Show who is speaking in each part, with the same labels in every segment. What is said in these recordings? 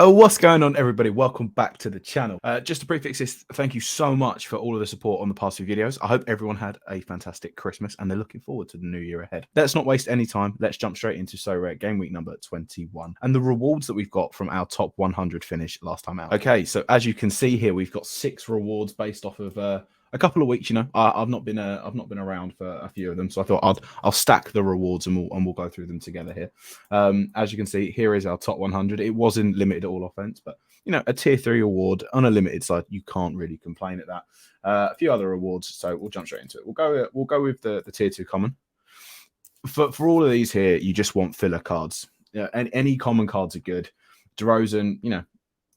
Speaker 1: Oh, what's going on, everybody? Welcome back to the channel. Just to prefix this, thank you so much for all of the support on the past few videos. I hope everyone had a fantastic Christmas and they're looking forward to the new year ahead. Let's not waste any time. Let's jump straight into Sorare game week number 21 and the rewards that we've got from our top 100 finish last time out. Okay, so as you can see here, we've got 6 rewards based off of a couple of weeks. I've not been around for a few of them, so I thought I'll stack the rewards and we'll go through them together here. As you can see, here is our top 100. It wasn't limited all offense, but a tier 3 award on a limited side, you can't really complain at that. A few other awards, so we'll jump straight into it. We'll go with the tier 2 common. For all of these here, you just want filler cards. And any common cards are good. DeRozan,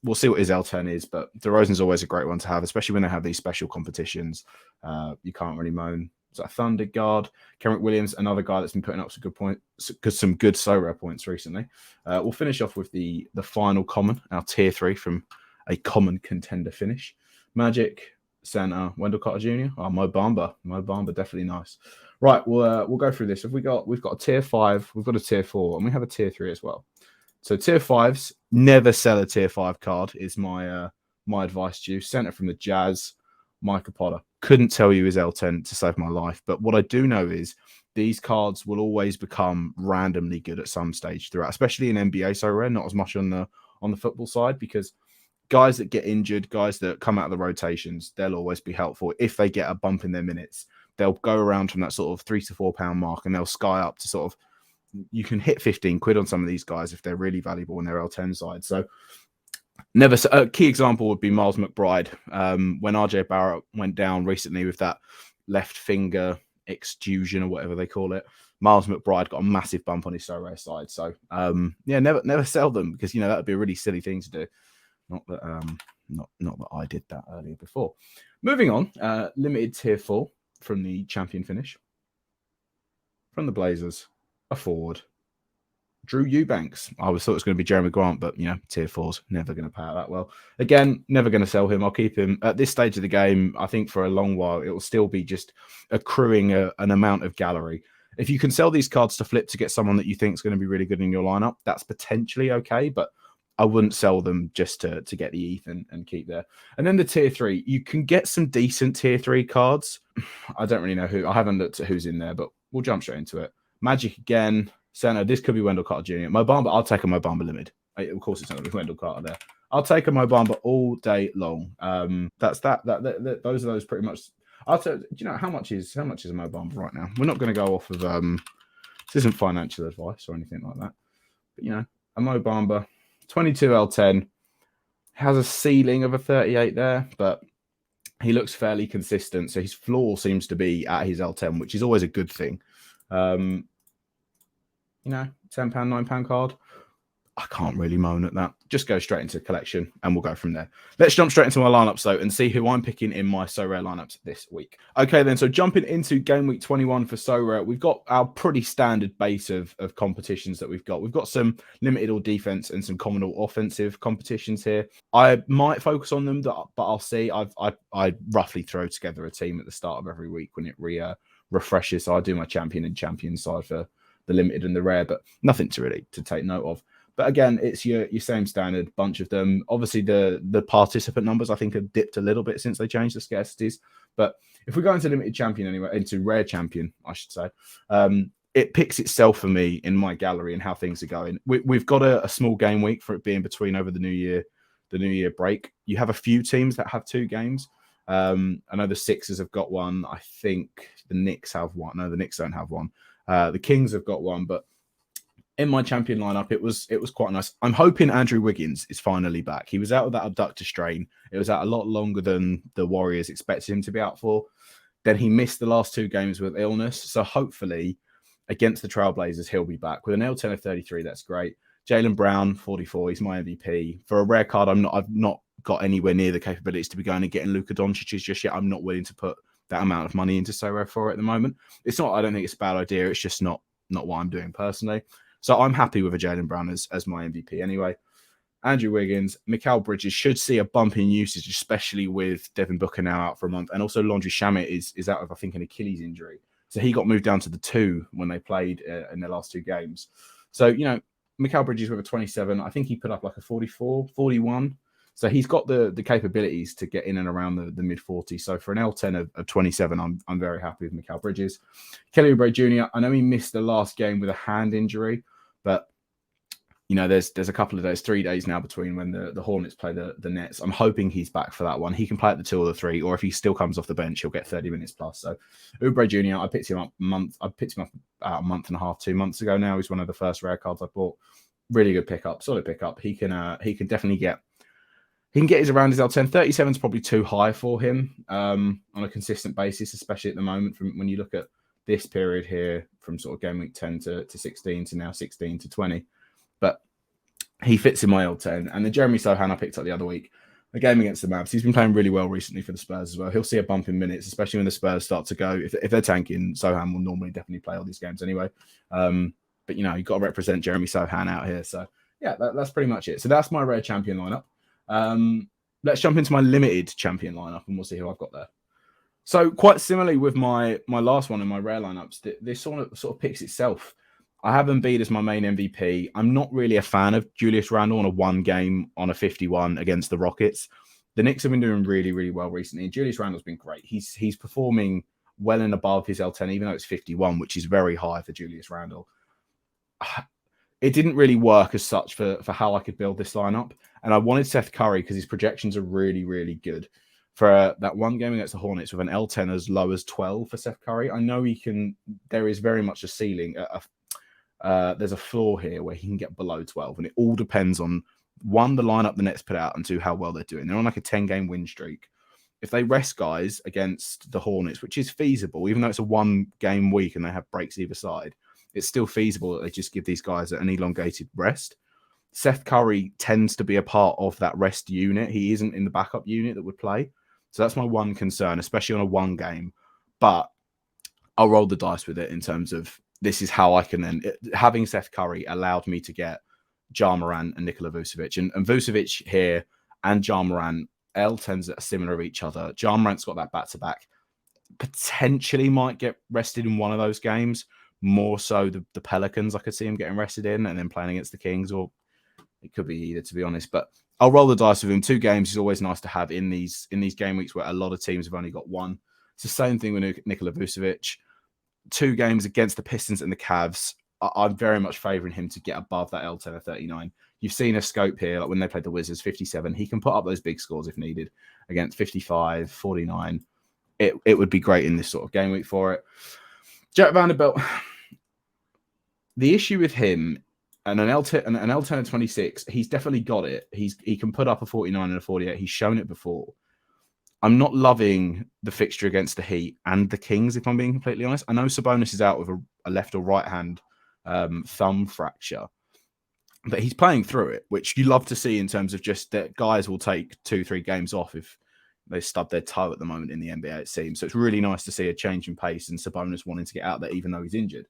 Speaker 1: we'll see what his L10 is, but DeRozan's always a great one to have, especially when they have these special competitions. You can't really moan. So Thunder guard, Kenrick Williams, another guy that's been putting up some good points, some good Sorare points recently. We'll finish off with the final common, our tier 3 from a common contender finish. Magic, Center, Wendell Carter Jr. Oh, Mo Bamba, definitely nice. Right, we'll go through this. We've got a tier 5, we've got a tier 4, and we have a tier 3 as well. So tier 5s, never sell a tier 5 card is my advice to you. Center from the Jazz, Micah Potter. Couldn't tell you his L10 to save my life, but what I do know is these cards will always become randomly good at some stage throughout, especially in NBA so rare, not as much on the football side, because guys that get injured, guys that come out of the rotations, they'll always be helpful. If they get a bump in their minutes, they'll go around from that sort of £3 to £4 mark and they'll sky up to sort of, you can hit 15 quid on some of these guys if they're really valuable on their L10 side. So never. A key example would be Miles McBride. When RJ Barrett went down recently with that left finger extrusion or whatever they call it, Miles McBride got a massive bump on his Sorare side. So never sell them, because that would be a really silly thing to do. Not that I did that earlier before. Moving on, limited tier 4 from the champion finish. From the Blazers, a forward, Drew Eubanks. I thought it was going to be Jeremy Grant, but tier 4's never going to pay out that well. Again, never going to sell him. I'll keep him at this stage of the game. I think for a long while it will still be just accruing an amount of gallery. If you can sell these cards to flip to get someone that you think is going to be really good in your lineup, that's potentially okay, but I wouldn't sell them just to get the ETH and keep there. And then the tier 3, you can get some decent tier 3 cards. I don't really know who. I haven't looked at who's in there, but we'll jump straight into it. Magic again. Center, this could be Wendell Carter Jr. Mo Bamba, I'll take a Mo Bamba limited. Of course, it's not going to be Wendell Carter there. I'll take a Mo Bamba all day long. That's that. Those are those pretty much. I'll tell you, how much is a Mo Bamba right now? We're not going to go off of this isn't financial advice or anything like that. But a Mo Bamba, 22 L10, has a ceiling of a 38 there, but he looks fairly consistent. So his floor seems to be at his L10, which is always a good thing. £10, £9 card. I can't really moan at that. Just go straight into collection and we'll go from there. Let's jump straight into my lineups though and see who I'm picking in my Sorare lineups this week. Okay then, so jumping into game week 21 for Sorare, we've got our pretty standard base of competitions that we've got. We've got some limited all defense and some common all offensive competitions here. I might focus on them, but I'll see. I roughly throw together a team at the start of every week when it refreshes. So I do my champion and champion side for the limited and the rare, but nothing to take note of. But again, it's your same standard bunch of them. Obviously, the participant numbers, I think, have dipped a little bit since they changed the scarcities. But if we go into limited champion anyway, into rare champion, I should say, it picks itself for me in my gallery and how things are going. We've got a small game week for it being between over the New Year break. You have a few teams that have 2 games. I know the Sixers have got one. I think the Knicks have one. No, the Knicks don't have one. The Kings have got one, but in my champion lineup, it was quite nice. I'm hoping Andrew Wiggins is finally back. He was out with that abductor strain. It was out a lot longer than the Warriors expected him to be out for. Then he missed the last 2 games with illness. So hopefully against the Trailblazers, he'll be back with an L10 of 33. That's great. Jaylen Brown, 44. He's my MVP. For a rare card, I've not got anywhere near the capabilities to be going and getting Luka Doncic just yet. I'm not willing to put that amount of money into Sorare for it at the moment. It's not, I don't think it's a bad idea. It's just not what I'm doing personally. So I'm happy with a Jaylen Brown as my MVP anyway. Andrew Wiggins, Mikal Bridges should see a bump in usage, especially with Devin Booker now out for a month. And also Landry Shamet is out of, I think, an Achilles injury. So he got moved down to the 2 when they played in their last 2 games. So, Mikal Bridges with a 27. I think he put up like a 44, 41. So he's got the capabilities to get in and around the mid 40s. So for an L10 of 27, I'm very happy with Mikal Bridges. Kelly Oubre Jr., I know he missed the last game with a hand injury, but you know, there's a couple of days, 3 days now between when the Hornets play the Nets. I'm hoping he's back for that one. He can play at the 2 or the 3, or if he still comes off the bench, he'll get 30 minutes plus. So Oubre Jr., I picked him up about a month and a half, 2 months ago now. He's one of the first rare cards I bought. Really good pickup, solid pickup. He can definitely get his around his L10. 37 is probably too high for him on a consistent basis, especially at the moment. From when you look at this period here, from sort of game week 10 to 16 to now 16 to 20. But he fits in my L10. And the Jeremy Sohan I picked up the other week, a game against the Mavs. He's been playing really well recently for the Spurs as well. He'll see a bump in minutes, especially when the Spurs start to go. If they're tanking, Sohan will normally definitely play all these games anyway. But, you know, you've got to represent Jeremy Sohan out here. So, yeah, that's pretty much it. So that's my rare champion lineup. Let's jump into my limited champion lineup and we'll see who I've got there. So quite similarly with my last one in my rare lineups, this sort of picks itself. I have Embiid as my main MVP. I'm not really a fan of Julius Randle on a 1 game on a 51 against the Rockets. The Knicks have been doing really, really well recently. And Julius Randle's been great. He's performing well and above his L10, even though it's 51, which is very high for Julius Randle. It didn't really work as such for how I could build this lineup. And I wanted Seth Curry because his projections are really, really good. For that 1 game against the Hornets with an L10 as low as 12 for Seth Curry, I know he can. There is very much a ceiling. There's a floor here where he can get below 12. And it all depends on, 1, the lineup the Nets put out, and 2, how well they're doing. They're on like a 10-game win streak. If they rest guys against the Hornets, which is feasible, even though it's a 1-game week and they have breaks either side, it's still feasible that they just give these guys an elongated rest. Seth Curry tends to be a part of that rest unit. He isn't in the backup unit that would play. So that's my one concern, especially on a 1 game. But I'll roll the dice with it in terms of this is how I can then... Having Seth Curry allowed me to get Ja Morant and Nikola Vucevic. And Vucevic here and Ja Morant, L10s that are similar of each other. Ja Morant's got that back-to-back. Potentially might get rested in one of those games. More so the Pelicans, I could see him getting rested in and then playing against the Kings, or it could be either, to be honest. But I'll roll the dice with him. 2 games is always nice to have in these game weeks where a lot of teams have only got 1. It's the same thing with Nikola Vucevic. 2 games against the Pistons and the Cavs. I'm very much favouring him to get above that L10 of 39. You've seen a scope here, like when they played the Wizards, 57. He can put up those big scores if needed against 55, 49. It would be great in this sort of game week for it. Jack Vanderbilt. The issue with him and an L10 of 26, he's definitely got it. He can put up a 49 and a 48. He's shown it before. I'm not loving the fixture against the Heat and the Kings, if I'm being completely honest. I know Sabonis is out with a left or right hand thumb fracture, but he's playing through it, which you love to see in terms of just that guys will take 2-3 games off if they stub their toe at the moment in the NBA, it seems. So it's really nice to see a change in pace and Sabonis wanting to get out there even though he's injured.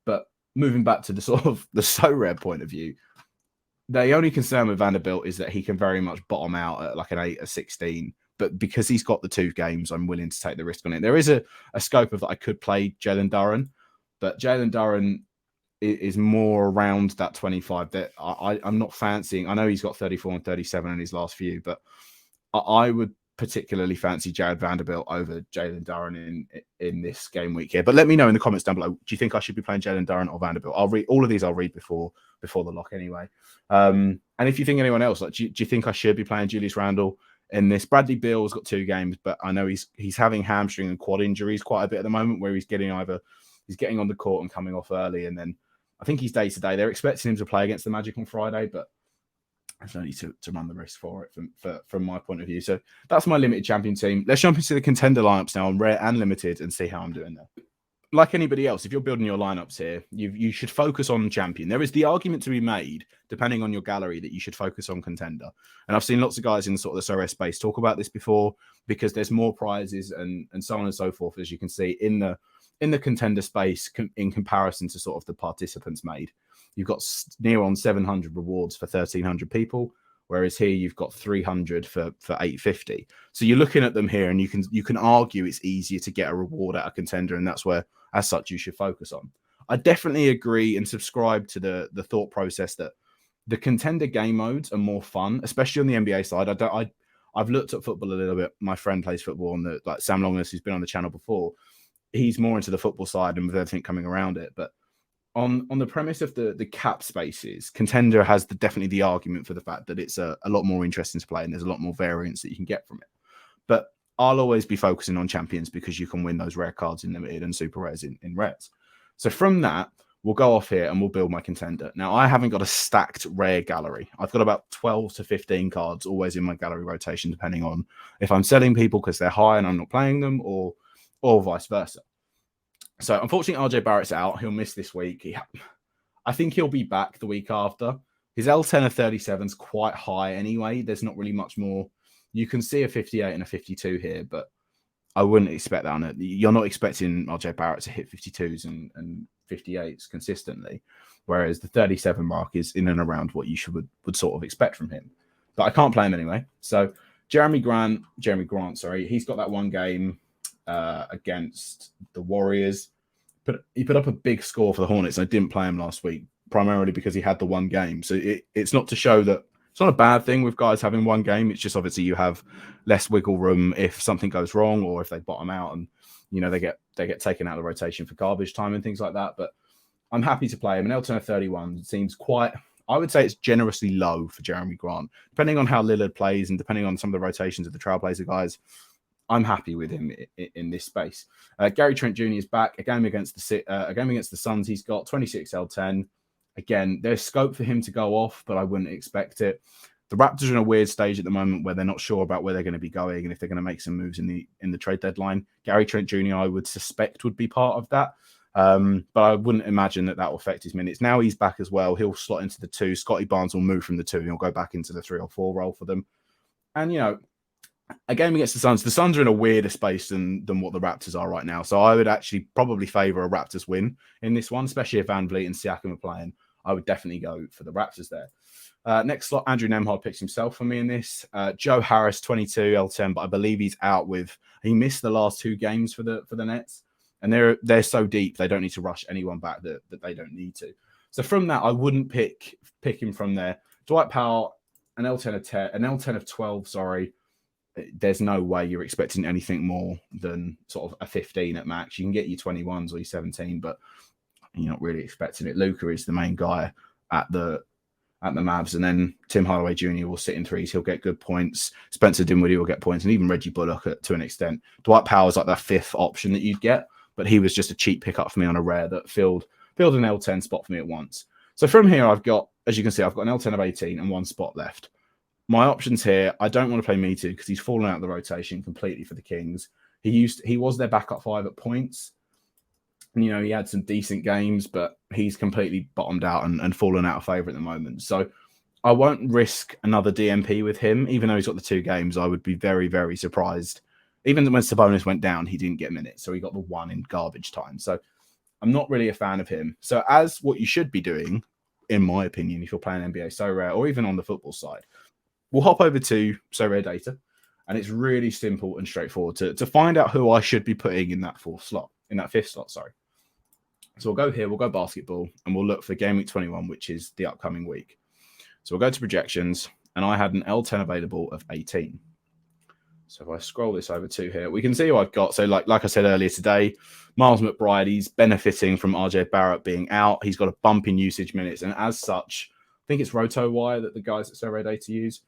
Speaker 1: But moving back to the sort of the Sorare point of view, the only concern with Vanderbilt is that he can very much bottom out at like an 8 or 16. But because he's got the 2 games, I'm willing to take the risk on it. There is a scope of that I could play Jalen Duren, but Jalen Duren is more around that 25 that I'm not fancying. I know he's got 34 and 37 in his last few, but I would particularly fancy Jared Vanderbilt over Jalen Duren in this game week here. But let me know in the comments down below. Do you think I should be playing Jalen Duren or Vanderbilt? I'll read all of these. I'll read before the lock anyway. And if you think anyone else, like, do you think I should be playing Julius Randle in this? Bradley Beal's got 2 games, but I know he's having hamstring and quad injuries quite a bit at the moment, where he's getting on the court and coming off early, and then I think he's day to day. They're expecting him to play against the Magic on Friday, but there's no need to run the risk for it from my point of view. So that's my limited champion team. Let's jump into the contender lineups now on rare and limited and see how I'm doing there. Like anybody else, if you're building your lineups here, you should focus on champion. There is the argument to be made, depending on your gallery, that you should focus on contender. And I've seen lots of guys in sort of the Sorare space talk about this before, because there's more prizes and so on and so forth, as you can see in the contender space in comparison to sort of the participants made. You've got near on 700 rewards for 1,300 people, whereas here you've got 300 for 850. So you're looking at them here, and you can argue it's easier to get a reward at a contender, and that's where, as such, you should focus on. I definitely agree and subscribe to the thought process that the contender game modes are more fun, especially on the NBA side. I've looked at football a little bit. My friend plays football on the like Sam Longness, who's been on the channel before. He's more into the football side and with everything coming around it. But on the premise of the cap spaces, contender has definitely the argument for the fact that it's a lot more interesting to play and there's a lot more variance that you can get from it. But I'll always be focusing on champions because you can win those rare cards in limited and super rares in rares. So from that, we'll go off here and we'll build my contender. Now, I haven't got a stacked rare gallery. I've got about 12 to 15 cards always in my gallery rotation, depending on if I'm selling people because they're high and I'm not playing them or vice versa. So unfortunately, RJ Barrett's out. He'll miss this week. I think he'll be back the week after. His L10 of 37 is quite high anyway. There's not really much more. You can see a 58 and a 52 here, but I wouldn't expect that on it. You're not expecting RJ Barrett to hit 52s and 58s consistently, whereas the 37 mark is in and around what you would sort of expect from him. But I can't play him anyway. So Jeremy Grant, he's got that one game against the Warriors. But he put up a big score for the Hornets. I didn't play him last week, primarily because he had the one game. So it's not to show that it's not a bad thing with guys having one game. It's just obviously you have less wiggle room if something goes wrong or if they bottom out and they get taken out of the rotation for garbage time and things like that. But I'm happy to play him. An L10 of 31 seems quite. I would say it's generously low for Jeremy Grant, depending on how Lillard plays and depending on some of the rotations of the Trailblazer guys. I'm happy with him in this space. Gary Trent Jr. is back. A game against the Suns. He's got 26 L10. Again, there's scope for him to go off, but I wouldn't expect it. The Raptors are in a weird stage at the moment where they're not sure about where they're going to be going and if they're going to make some moves in the trade deadline. Gary Trent Jr. I would suspect would be part of that, but I wouldn't imagine that will affect his minutes. Now he's back as well. He'll slot into the 2. Scotty Barnes will move from the 2 and he'll go back into the 3 or 4 role for them. And a game against the Suns are in a weirder space than what the Raptors are right now. So I would actually probably favor a Raptors win in this one, especially if Van Vliet and Siakam are playing. I would definitely go for the Raptors there. Next slot, Andrew Nemhard picks himself for me in this. Joe Harris, 22 L10, but I believe he's out he missed the last 2 games for the Nets, and they're so deep they don't need to rush anyone back that they don't need to. So from that, I wouldn't pick him from there. Dwight Powell, an L10 of 12. Sorry. There's no way you're expecting anything more than sort of a 15 at max. You can get your 21s or your 17, but you're not really expecting it. Luka is the main guy at the Mavs, and then Tim Hardaway Jr. will sit in threes. He'll get good points. Spencer Dinwiddie will get points, and even Reggie Bullock to an extent. Dwight Powell is like that 5th option that you'd get, but he was just a cheap pickup for me on a rare that filled an L10 spot for me at once. So from here, I've got, as you can see, I've got an L10 of 18 and 1 spot left. My options here, I don't want to play Metu because he's fallen out of the rotation completely for the Kings. He was their backup 5 at points. And, he had some decent games, but he's completely bottomed out and fallen out of favor at the moment. So I won't risk another DMP with him, even though he's got the 2 games. I would be very, very surprised. Even when Sabonis went down, he didn't get minutes. So he got the 1 in garbage time. So I'm not really a fan of him. So as what you should be doing, in my opinion, if you're playing NBA Sorare or even on the football side, we'll hop over to Sorare Data, and it's really simple and straightforward to find out who I should be putting in that 5th slot. Sorry. So we'll go here, we'll go basketball, and we'll look for Game Week 21, which is the upcoming week. So we'll go to projections, and I had an L10 available of 18. So if I scroll this over to here, we can see who I've got. So like I said earlier today, Miles McBride, he's benefiting from RJ Barrett being out. He's got a bump in usage minutes, and as such, I think it's RotoWire that the guys at Sorare Data use.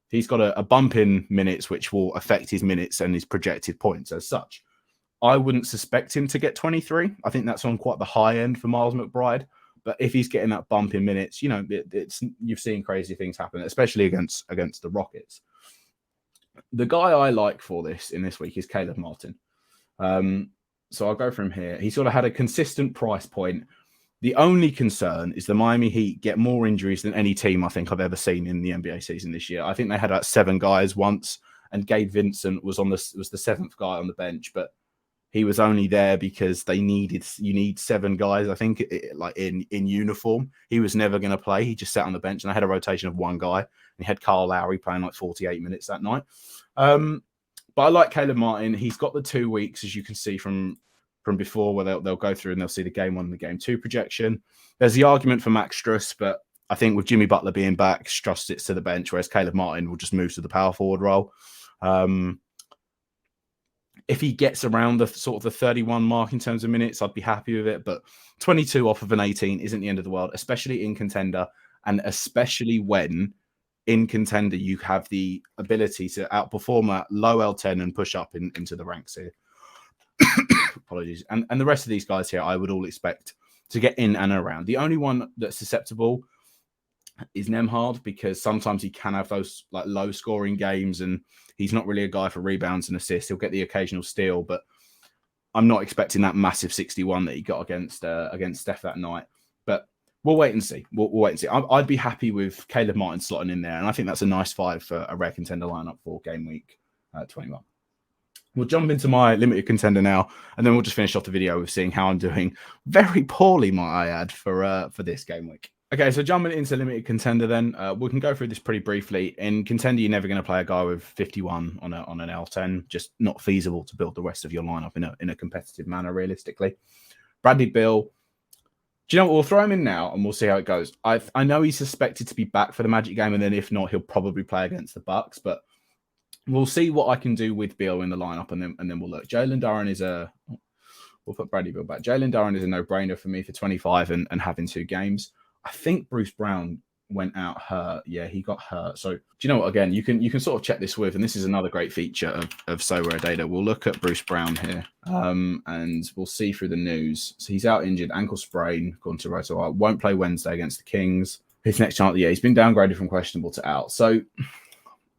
Speaker 1: He's got a bump in minutes, which will affect his minutes and his projected points as such. I wouldn't suspect him to get 23. I think that's on quite the high end for Miles McBride. But if he's getting that bump in minutes, you've seen crazy things happen, especially against the Rockets. The guy I like for this in this week is Caleb Martin. So I'll go from here. He sort of had a consistent price point. The only concern is the Miami Heat get more injuries than any team I think I've ever seen in the NBA season this year. I think they had about 7 guys once, and Gabe Vincent was the 7th guy on the bench, but he was only there because you need 7 guys, I think, like in uniform. He was never going to play. He just sat on the bench, and I had a rotation of 1 guy, and he had Kyle Lowry playing like 48 minutes that night. But I like Caleb Martin. He's got the 2 weeks, as you can see from from before, where they'll go through and they'll see the game 1 and the game 2 projection. There's the argument for Max Struss, but I think with Jimmy Butler being back, Struss sits to the bench, whereas Caleb Martin will just move to the power forward role. If he gets around the sort of the 31 mark in terms of minutes, I'd be happy with it. But 22 off of an 18 isn't the end of the world, especially in contender, and especially when in contender you have the ability to outperform that low L10 and push up into the ranks here. Apologies. And the rest of these guys here, I would all expect to get in and around. The only one that's susceptible is Nemhard, because sometimes he can have those like low scoring games and he's not really a guy for rebounds and assists. He'll get the occasional steal, but I'm not expecting that massive 61 that he got against Steph that night. But we'll wait and see. We'll wait and see. I'd be happy with Caleb Martin slotting in there, and I think that's a nice 5 for a rare contender lineup for game week 21. We'll jump into my limited contender now, and then we'll just finish off the video with seeing how I'm doing very poorly, might I add, for this game week. Okay, so jumping into limited contender then, we can go through this pretty briefly. In contender, you're never going to play a guy with 51 on an L10. Just not feasible to build the rest of your lineup in a competitive manner, realistically. Bradley Beal, do you know what? We'll throw him in now and we'll see how it goes. I know he's suspected to be back for the Magic game, and then if not, he'll probably play against the Bucks. But we'll see what I can do with Beal in the lineup, and then we'll look. Jalen Duren is a... We'll put Bradley Beal back. Jalen Duren is a no-brainer for me for 25 and having 2 games. I think Bruce Brown went out hurt. Yeah, he got hurt. So do you know what? Again, you can sort of check this with, and this is another great feature of Sorare Data. We'll look at Bruce Brown here, and we'll see through the news. So he's out injured, ankle sprain, according to Roto. Won't play Wednesday against the Kings. His next chance, yeah, he's been downgraded from questionable to out. So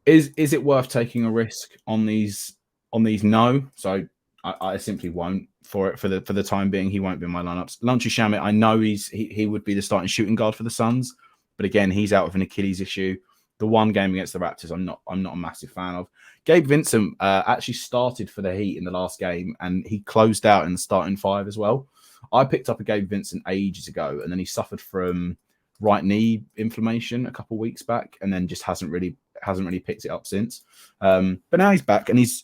Speaker 1: is it worth taking a risk on these? No. So I simply won't for the time being. He won't be in my lineups. Lunchy Shamit, I know he would be the starting shooting guard for the Suns, but again, he's out with an Achilles issue. The one game against the Raptors, I'm not a massive fan of. Gabe Vincent actually started for the Heat in the last game, and he closed out in the starting 5 as well. I picked up a Gabe Vincent ages ago, and then he suffered from right knee inflammation a couple of weeks back, and then just hasn't really picked it up since. But now he's back, and he's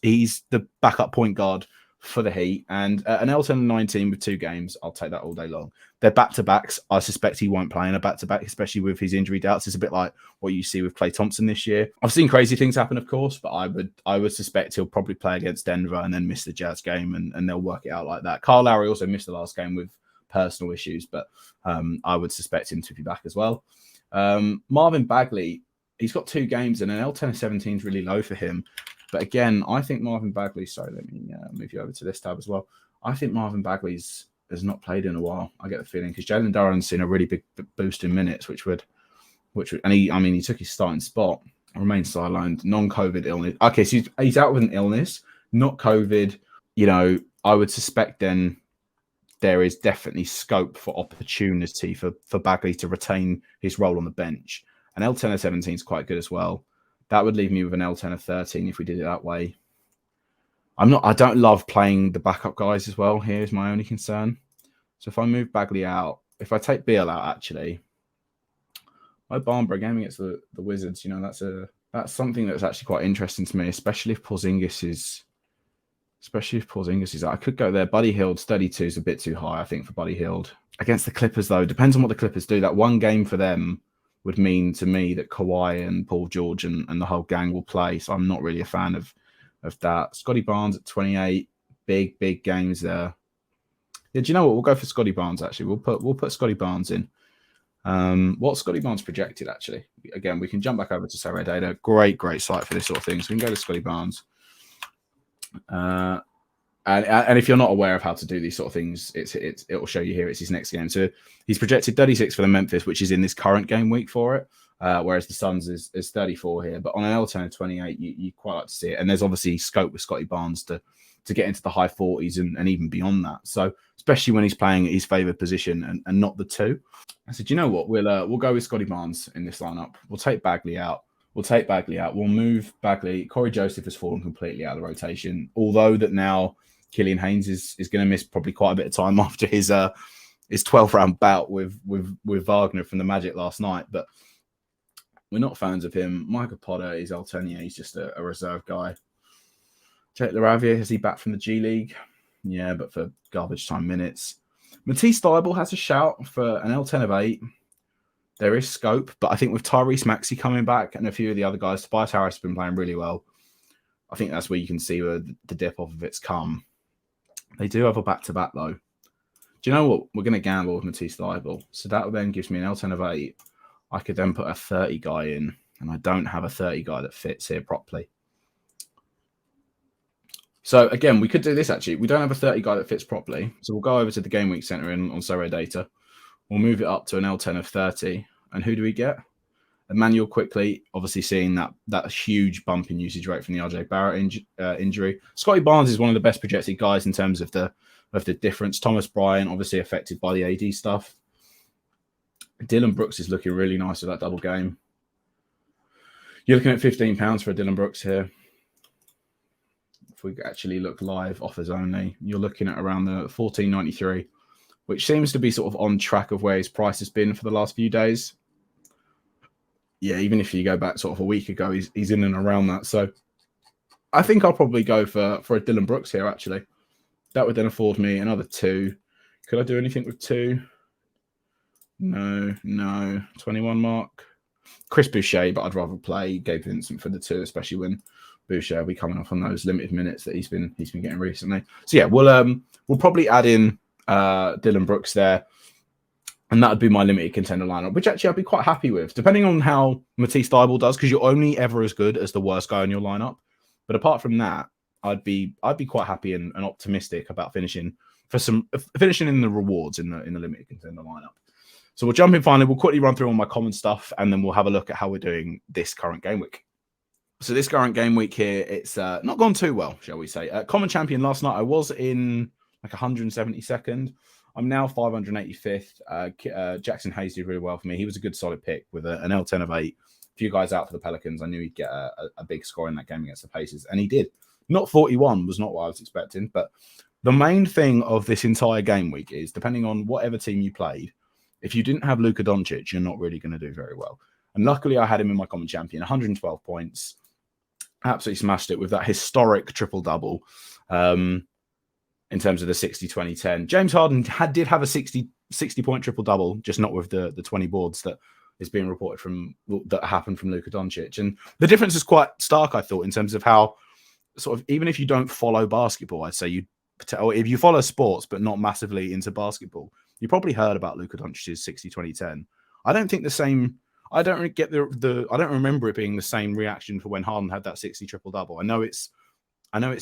Speaker 1: the backup point guard for the Heat, and an L10 and 19 with 2 games. I'll take that all day long. They're back-to-backs. I suspect he won't play in a back-to-back, especially with his injury doubts. It's a bit like what you see with Klay Thompson this year. I've seen crazy things happen, of course, but I would suspect he'll probably play against Denver and then miss the Jazz game, and they'll work it out like that. Kyle Lowry also missed the last game with personal issues, but I would suspect him to be back as well. Marvin Bagley, he's got 2 games, and an L10 and 17 is really low for him. But again, I think Marvin Bagley... Sorry, let me move you over to this tab as well. I think Marvin Bagley has not played in a while. I get the feeling, because Jalen Duren's seen a really big boost in minutes, which would, and he took his starting spot, remains sidelined, non-COVID illness. Okay, so he's out with an illness, not COVID. You know, I would suspect then there is definitely scope for opportunity for Bagley to retain his role on the bench. An L10 or 17 is quite good as well. That would leave me with an L10 or 13 if we did it that way. I don't love playing the backup guys as well. Here's my only concern. So if I move Bagley out, if I take Beal out, actually, my Barnborough game against the Wizards, you know, that's something that's actually quite interesting to me, especially if Porzingis is out. I could go there. Buddy Hield's 32 is a bit too high, I think, for Buddy Hield. Against the Clippers, though, depends on what the Clippers do. That one game for them would mean to me that Kawhi and Paul George and the whole gang will play. So I'm not really a fan of that. Scotty Barnes at 28, big games there. Yeah, do you know what? We'll go for Scotty Barnes, actually. We'll put Scotty Barnes in. What's Scotty Barnes projected, actually? Again, we can jump back over to Sorare Data. Great site for this sort of thing. So we can go to Scotty Barnes. And if you're not aware of how to do these sort of things, it will show you here. It's his next game. So he's projected 36 for the Memphis, which is in this current game week for it, whereas the Suns is 34 here. But on an L10 of 28, you quite like to see it. And there's obviously scope with Scotty Barnes to get into the high 40s and even beyond that. So especially when he's playing at his favoured position and not the 2. I said, you know what? We'll go with Scotty Barnes in this lineup. We'll take Bagley out. We'll move Bagley. Corey Joseph has fallen completely out of the rotation. Although that now Killian Haynes is going to miss probably quite a bit of time after his 12th round bout with Wagner from the Magic last night. But we're not fans of him. Michael Potter is Altenia. He's just a reserve guy. Jake LaRavia, is he back from the G League? Yeah, but for garbage time minutes. Matisse Thybulle has a shout for an L10 of 8. There is scope, but I think with Tyrese Maxey coming back and a few of the other guys, Tobias Harris has been playing really well. I think that's where you can see where the dip off of it's come. They do have a back-to-back, though. Do you know what? We're going to gamble with Matisse Thybulle. So that then gives me an L10 of 8. I could then put a 30 guy in, and I don't have a 30 guy that fits here properly. So again, we could do this actually. We don't have a 30 guy that fits properly. So we'll go over to the Game Week Center on Sorare Data. We'll move it up to an L10 of 30. And who do we get? Emmanuel Quickly, obviously seeing that huge bump in usage rate from the RJ Barrett injury. Scotty Barnes is one of the best projected guys in terms of the difference. Thomas Bryant, obviously affected by the AD stuff. Dylan Brooks is looking really nice with that double game. You're looking at £15 for a Dylan Brooks here. If we actually look live, offers only, you're looking at around the $14.93, which seems to be sort of on track of where his price has been for the last few days. Yeah, even if you go back sort of a week ago, he's in and around that. So I think I'll probably go for a Dylan Brooks here, actually. That would then afford me another 2. Could I do anything with 2? No. 21 mark. Chris Boucher, but I'd rather play Gabe Vincent for the 2, especially when Boucher will be coming off on those limited minutes that he's been getting recently. So yeah, we'll probably add in Dylan Brooks there, and that would be my limited contender lineup, which actually I'd be quite happy with, depending on how Matisse Thybulle does, because you're only ever as good as the worst guy in your lineup. But apart from that, I'd be quite happy and optimistic about finishing in the rewards in the limited contender lineup. So we'll jump in finally. We'll quickly run through all my common stuff, and then we'll have a look at how we're doing this current game week. So this current game week here, it's not gone too well, shall we say. Common champion last night, I was in like 172nd. I'm now 585th. Jackson Hayes did really well for me. He was a good solid pick with an L10 of 8. A few guys out for the Pelicans. I knew he'd get a big score in that game against the Pacers, and he did. Not 41 was not what I was expecting, but the main thing of this entire game week is, depending on whatever team you played, if you didn't have Luka Doncic, you're not really going to do very well. And luckily, I had him in my common champion, 112 points. Absolutely smashed it with that historic triple-double in terms of the 60-20-10. James Harden did have a 60-point triple-double, just not with the 20 boards that is being reported that happened from Luka Doncic. And the difference is quite stark, I thought, in terms of how sort of, even if you don't follow basketball, I'd say or if you follow sports but not massively into basketball, you probably heard about Luka Doncic's 60-20-10. I don't think the same. I don't really get I don't remember it being the same reaction for when Harden had that 60 triple-double. I know it's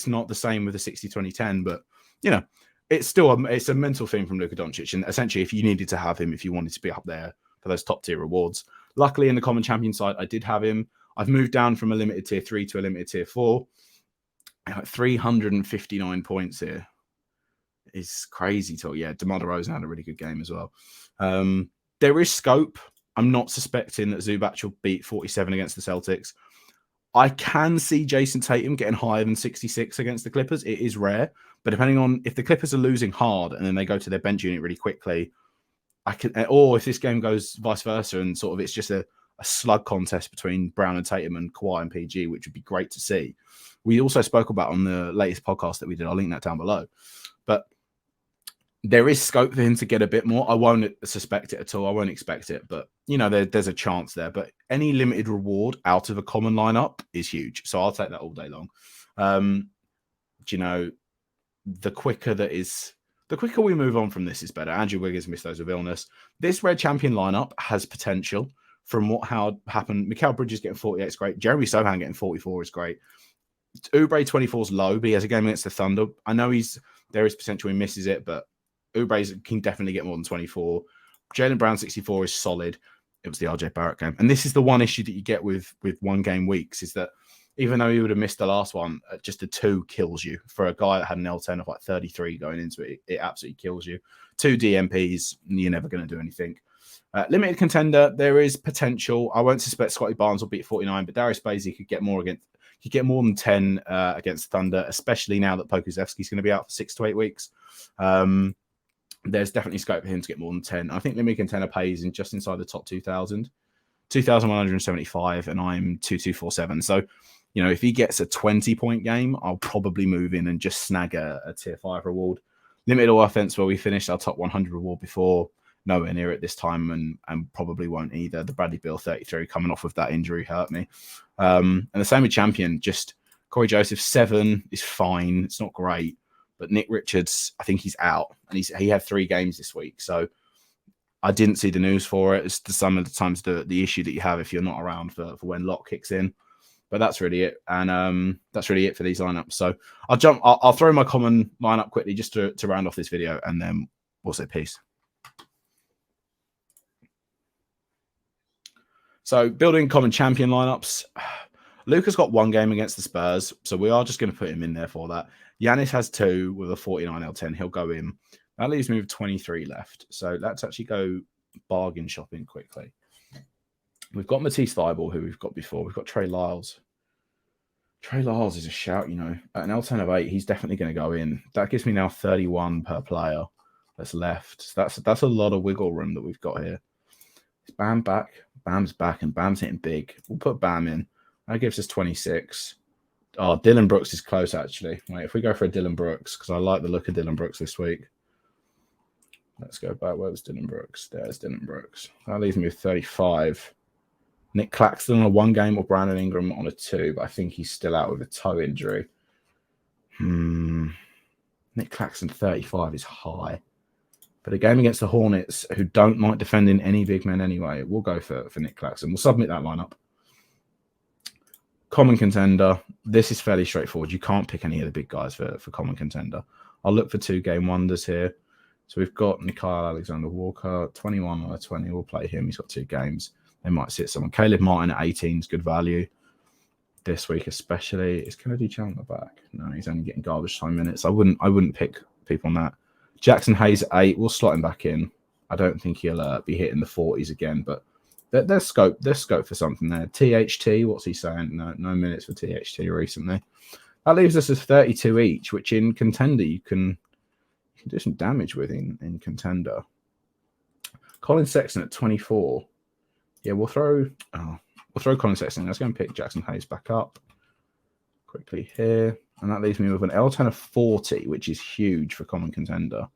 Speaker 1: not the same with the 60-20-10, but you know, it's still it's a mental thing from Luka Doncic. And essentially, if you needed to have him, if you wanted to be up there for those top tier rewards, luckily in the common champion side, I did have him. I've moved down from a limited tier 3 to a limited tier 4. 359 points here is crazy talk. Yeah, DeMar DeRozan had a really good game as well. There is scope. I'm not suspecting that Zubac will beat 47 against the Celtics. I can see Jason Tatum getting higher than 66 against the Clippers. It is rare, but depending on if the Clippers are losing hard and then they go to their bench unit really quickly, or if this game goes vice versa and sort of it's just a slug contest between Brown and Tatum and Kawhi and PG, which would be great to see. We also spoke about on the latest podcast that we did. I'll link that down below. But there is scope for him to get a bit more. I won't suspect it at all. I won't expect it. But, you know, there's a chance there. But any limited reward out of a common lineup is huge. So I'll take that all day long. You know, the quicker we move on from this is better. Andrew Wiggins missed those with illness. This red champion lineup has potential from what happened. Mikal Bridges getting 48 is great. Jeremy Sohan getting 44 is great. Oubre 24 is low, but he has a game against the Thunder. I know there is potential he misses it, but Oubre can definitely get more than 24. Jaylen Brown 64 is solid. It was the RJ Barrett game. And this is the one issue that you get with one game weeks is that even though he would have missed the last one, just a 2 kills you. For a guy that had an L10 of like 33 going into it, it absolutely kills you. 2 DMPs, you're never going to do anything. Limited contender, there is potential. I won't suspect Scotty Barnes will beat 49, but Darius Bazley could get more than 10 against Thunder, especially now that Pokusevski's going to be out for 6 to 8 weeks. There's definitely scope for him to get more than 10. I think limited contender pays in just inside the top 2,000, 2,175, and I'm 2,247. So, You know, if he gets a 20-point game, I'll probably move in and just snag a tier 5 reward. Limited all offense, where we finished our top 100 reward before, nowhere near it this time, and probably won't either. The Bradley Beal 33 coming off of that injury hurt me. And the same with champion, just Corey Joseph 7 is fine. It's not great. But Nick Richards, I think he's out. And he had 3 games this week. So I didn't see the news for it. It's some of the times the issue that you have if you're not around for when lock kicks in. But that's really it. And that's really it for these lineups. So I'll throw my common lineup quickly just to round off this video, and then we'll say peace. So building common champion lineups. Luka's got 1 game against the Spurs, so we are just going to put him in there for that. Giannis has 2 with a 49 L10. He'll go in. That leaves me with 23 left. So let's actually go bargain shopping quickly. We've got Matisse Thybulle, who we've got before. We've got Trey Lyles. Trey Lyles is a shout, you know. At an L10 of 8, he's definitely going to go in. That gives me now 31 per player that's left. So that's a lot of wiggle room that we've got here. Is Bam back? Bam's back, and Bam's hitting big. We'll put Bam in. That gives us 26. Oh, Dylan Brooks is close, actually. Wait, if we go for a Dylan Brooks, because I like the look of Dylan Brooks this week. Let's go back. Where was Dylan Brooks? There's Dylan Brooks. That leaves me with 35. Nick Claxton on a 1 game, or Brandon Ingram on a 2, but I think he's still out with a toe injury. Nick Claxton 35 is high. But a game against the Hornets, who don't like defending any big men anyway, we'll go for Nick Claxton. We'll submit that lineup. Common contender. This is fairly straightforward. You can't pick any of the big guys for common contender. I'll look for 2 game wonders here. So we've got Mikhail Alexander-Walker, 21 on a 20. We'll play him. He's got 2 games. They might sit someone. Caleb Martin at 18 is good value this week, especially. Is Kennedy Chandler back? No, he's only getting garbage time minutes. I wouldn't pick people on that. Jackson Hayes at 8. We'll slot him back in. I don't think he'll be hitting the 40s again, but there's scope. There's scope for something there. THT, what's he saying? No minutes for THT recently. That leaves us with 32 each, which in contender you can do some damage with in contender. Colin Sexton at 24. Yeah, we'll throw Colin Sexton. Let's go and pick Jackson Hayes back up quickly here. And that leaves me with an L10 of 40, which is huge for common contender.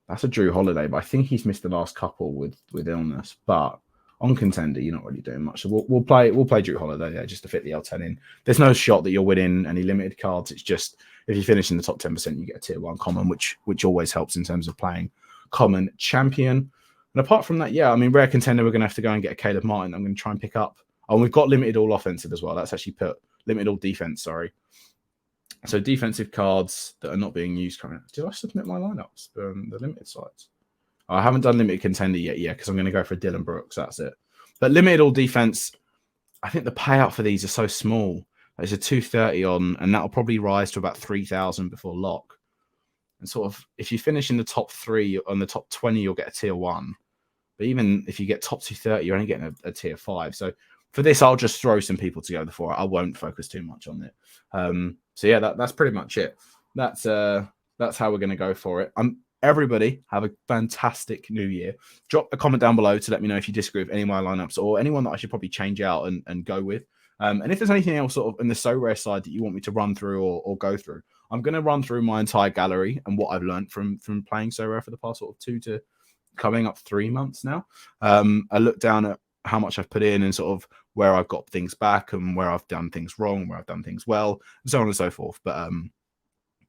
Speaker 1: That's a Drew Holiday, but I think he's missed the last couple with illness. But on contender, you're not really doing much. So we'll play Drew Holiday there just to fit the L10 in. There's no shot that you're winning any limited cards. It's just if you finish in the top 10%, you get a tier 1 common, which always helps in terms of playing common champion. And apart from that, yeah, I mean, rare contender, we're going to have to go and get a Caleb Martin. I'm going to try and pick up. Oh, and we've got limited all offensive as well. That's actually put limited all defense, sorry. So defensive cards that are not being used currently. Did I submit my lineups from the limited sites? I haven't done limited contender yet, because I'm going to go for Dylan Brooks. That's it. But limited all defense, I think the payout for these are so small. There's a 230 on, and that'll probably rise to about 3,000 before lock. And sort of, if you finish in the top 3, on the top 20, you'll get a tier 1. But even if you get top 230, you're only getting a tier 5. So for this, I'll just throw some people together for it. I won't focus too much on it. So yeah, that's pretty much it. That's how we're going to go for it. Everybody have a fantastic new year. Drop a comment down below to let me know if you disagree with any of my lineups or anyone that I should probably change out and go with. And if there's anything else sort of in the Sorare side that you want me to run through or go through, I'm going to run through my entire gallery and what I've learned from playing Sorare for the past sort of 2 to coming up 3 months now. I look down at how much I've put in and sort of where I've got things back and where I've done things wrong, where I've done things well, and so on and so forth. But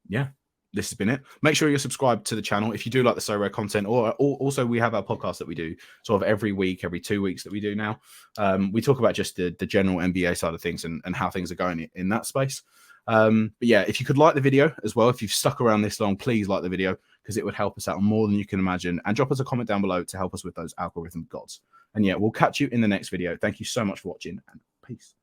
Speaker 1: yeah, this has been it. Make sure you're subscribed to the channel if you do like the Sorare content, or also we have our podcast that we do sort of every week, every 2 weeks that we do now. We talk about just the general NBA side of things and how things are going in that space. But yeah, if you could like the video as well, if you've stuck around this long, please like the video because it would help us out more than you can imagine. And drop us a comment down below to help us with those algorithm gods. And yeah, we'll catch you in the next video. Thank you so much for watching and peace.